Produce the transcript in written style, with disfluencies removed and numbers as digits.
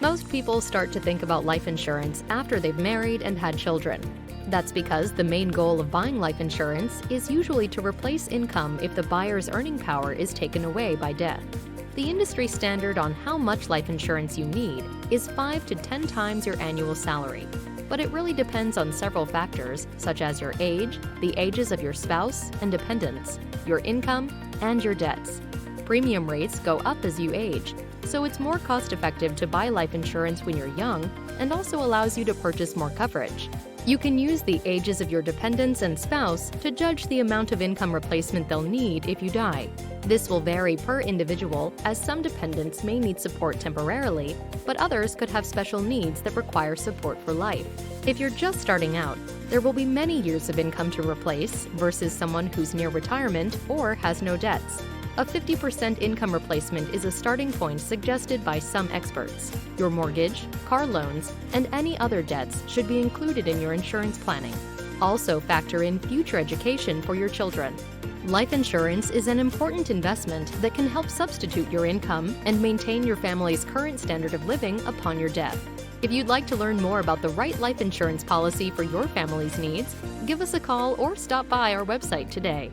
Most people start to think about life insurance after they've married and had children. That's because the main goal of buying life insurance is usually to replace income if the buyer's earning power is taken away by death. The industry standard on how much life insurance you need is 5 to 10 times your annual salary. But it really depends on several factors, such as your age, the ages of your spouse and dependents, your income, and your debts. Premium rates go up as you age, so it's more cost-effective to buy life insurance when you're young and also allows you to purchase more coverage. You can use the ages of your dependents and spouse to judge the amount of income replacement they'll need if you die. This will vary per individual, as some dependents may need support temporarily, but others could have special needs that require support for life. If you're just starting out, there will be many years of income to replace versus someone who's near retirement or has no debts. A 50% income replacement is a starting point suggested by some experts. Your mortgage, car loans, and any other debts should be included in your insurance planning. Also factor in future education for your children. Life insurance is an important investment that can help substitute your income and maintain your family's current standard of living upon your death. If you'd like to learn more about the right life insurance policy for your family's needs, give us a call or stop by our website today.